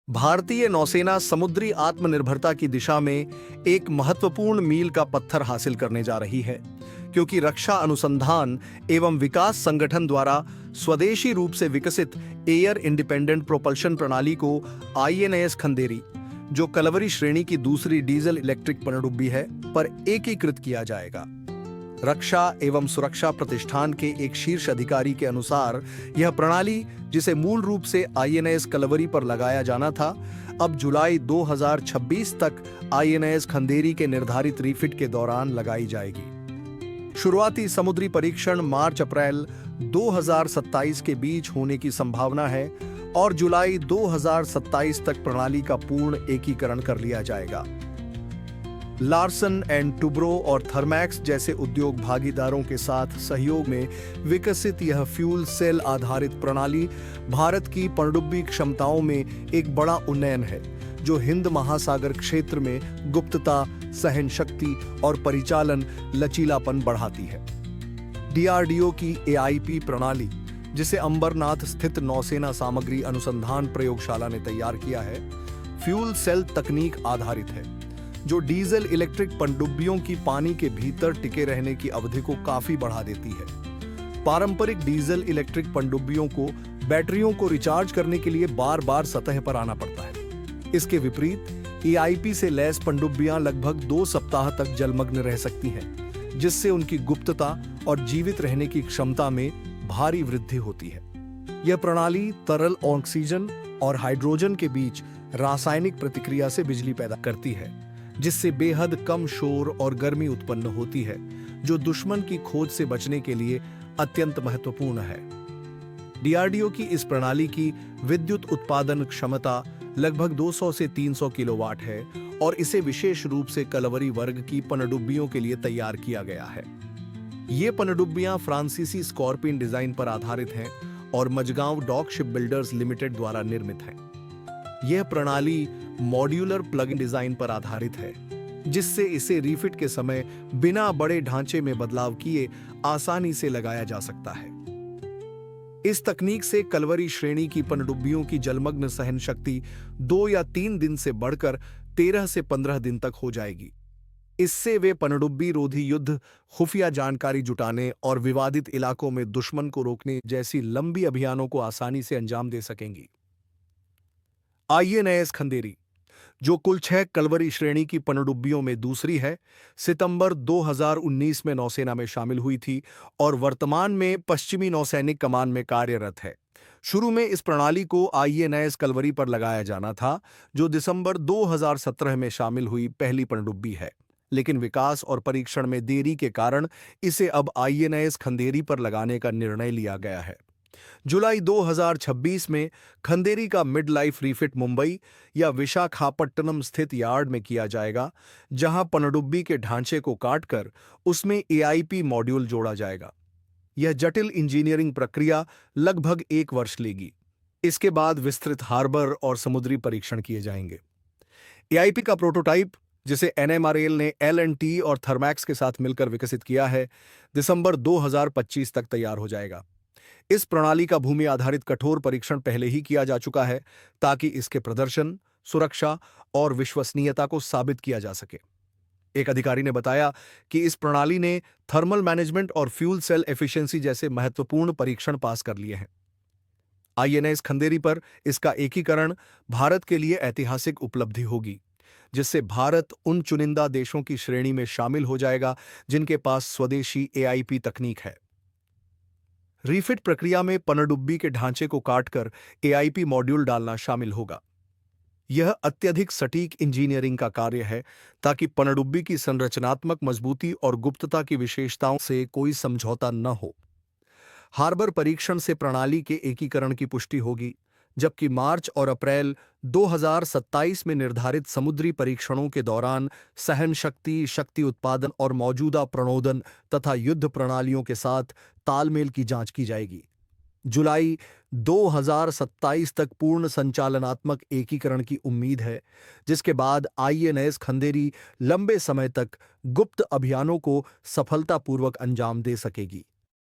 भारतीय नौसेना समुद्री आत्मनिर्भरता की दिशा में एक महत्वपूर्ण मील का पत्थर हासिल करने जा रही है, क्योंकि रक्षा अनुसंधान एवं विकास संगठन द्वारा स्वदेशी रूप से विकसित एयर इंडिपेंडेंट प्रोपल्शन प्रणाली को आईएनएस खंदेरी, जो कलवरी श्रेणी की दूसरी डीजल इलेक्ट्रिक पनडुब्बी है, पर एकीकृत किया जाएगा। रक्षा एवं सुरक्षा प्रतिष्ठान के एक शीर्ष अधिकारी के अनुसार यह प्रणाली, जिसे मूल रूप से आईएनएस कलवरी पर लगाया जाना था, अब जुलाई 2026 तक आईएनएस खंदेरी के निर्धारित रीफिट के दौरान लगाई जाएगी। शुरुआती समुद्री परीक्षण मार्च-अप्रैल 2027 के बीच होने की संभावना है और जुलाई 2027 तक प्रणाली का पूर्ण एकीकरण कर लिया जाएगा। लार्सन एंड टुब्रो और थर्मैक्स जैसे उद्योग भागीदारों के साथ सहयोग में विकसित यह फ्यूल सेल आधारित प्रणाली भारत की पनडुब्बी क्षमताओं में एक बड़ा उन्नयन है, जो हिंद महासागर क्षेत्र में गुप्तता, सहन शक्ति और परिचालन लचीलापन बढ़ाती है। डीआरडीओ की एआईपी प्रणाली, जिसे अंबरनाथ स्थित नौसेना सामग्री अनुसंधान प्रयोगशाला ने तैयार किया है, फ्यूल सेल तकनीक आधारित है, जो डीजल इलेक्ट्रिक पनडुब्बियों की पानी के भीतर टिके रहने की अवधि को काफी बढ़ा देती है। पारंपरिक डीजल इलेक्ट्रिक पनडुब्बियों को बैटरियों को रिचार्ज करने के लिए बार-बार सतह पर आना पड़ता है। इसके विपरीत एआईपी से लैस पनडुब्बियां लगभग 2 सप्ताह तक जलमग्न रह सकती हैं, जिससे उनकी गुप्तता और जीवित रहने की क्षमता में भारी वृद्धि होती है। यह प्रणाली तरल ऑक्सीजन और हाइड्रोजन के बीच रासायनिक प्रतिक्रिया से बिजली पैदा करती है, जिससे बेहद कम शोर और गर्मी उत्पन्न होती है, जो दुश्मन की खोज से बचने के लिए अत्यंत महत्वपूर्ण है। डीआरडीओ की इस प्रणाली की विद्युत उत्पादन क्षमता लगभग 200 से 300 किलोवाट है और इसे विशेष रूप से कलवरी वर्ग की पनडुब्बियों के लिए तैयार किया गया है। ये पनडुब्बियां फ्रांसीसी स्कॉर्पियन डिजाइन पर आधारित हैं और Mazagon Dock Ship Builders Limited द्वारा निर्मित हैं। यह प्रणाली मॉड्यूलर प्लग-इन डिजाइन पर आधारित है, जिससे इसे रीफिट के समय बिना बड़े ढांचे में बदलाव किए आसानी से लगाया जा सकता है। इस तकनीक से कलवरी श्रेणी की पनडुब्बियों की जलमग्न सहन शक्ति 2 या 3 दिन से बढ़कर 13 से 15 दिन तक हो जाएगी। इससे वे पनडुब्बी रोधी युद्ध, खुफिया जानकारी जुटाने और विवादित इलाकों में दुश्मन को रोकने जैसी लंबी अभियानों को आसानी से अंजाम दे सकेंगी। आईएनएस खंदेरी, जो कुल 6 कलवरी श्रेणी की पनडुब्बियों में दूसरी है, सितंबर 2019 में नौसेना में शामिल हुई थी और वर्तमान में पश्चिमी नौसैनिक कमान में कार्यरत है। शुरू में इस प्रणाली को आईएनएस कलवरी पर लगाया जाना था, जो दिसंबर 2017 में शामिल हुई पहली पनडुब्बी है, लेकिन विकास और परीक्षण में देरी के कारण इसे अब आईएनएस खंदेरी पर लगाने का निर्णय लिया गया है। जुलाई 2026 में खंदेरी का मिड लाइफ रीफिट मुंबई या विशाखापट्टनम स्थित यार्ड में किया जाएगा, जहां पनडुब्बी के ढांचे को काटकर उसमें एआईपी मॉड्यूल जोड़ा जाएगा। यह जटिल इंजीनियरिंग प्रक्रिया लगभग 1 वर्ष लेगी। इसके बाद विस्तृत हार्बर और समुद्री परीक्षण किए जाएंगे। एआईपी का प्रोटोटाइप, जिसे एनएमआरएल ने एल&टी और थर्मैक्स के साथ मिलकर विकसित किया है, दिसंबर 2025 तक तैयार हो जाएगा। इस प्रणाली का भूमि आधारित कठोर परीक्षण पहले ही किया जा चुका है, ताकि इसके प्रदर्शन, सुरक्षा और विश्वसनीयता को साबित किया जा सके। एक अधिकारी ने बताया कि इस प्रणाली ने थर्मल मैनेजमेंट और फ्यूल सेल एफिशिएंसी जैसे महत्वपूर्ण परीक्षण पास कर लिए हैं। आईएनएस खंदेरी पर इसका एकीकरण भारत के लिए ऐतिहासिक उपलब्धि होगी, जिससे भारत उन चुनिंदा देशों की श्रेणी में शामिल हो जाएगा जिनके पास स्वदेशी एआईपी तकनीक है। रीफिट प्रक्रिया में पनडुब्बी के ढांचे को काटकर एआईपी मॉड्यूल डालना शामिल होगा। यह अत्यधिक सटीक इंजीनियरिंग का कार्य है, ताकि पनडुब्बी की संरचनात्मक मजबूती और गुप्तता की विशेषताओं से कोई समझौता न हो। हार्बर परीक्षण से प्रणाली के एकीकरण की पुष्टि होगी, जबकि मार्च और अप्रैल 2027 में निर्धारित समुद्री परीक्षणों के दौरान सहन शक्ति, शक्ति उत्पादन और मौजूदा प्रणोदन तथा युद्ध प्रणालियों के साथ तालमेल की जांच की जाएगी। जुलाई 2027 तक पूर्ण संचालनात्मक एकीकरण की उम्मीद है, जिसके बाद आईएनएस खंदेरी लंबे समय तक गुप्त अभियानों को सफलतापूर्वक अंजाम दे सकेगी।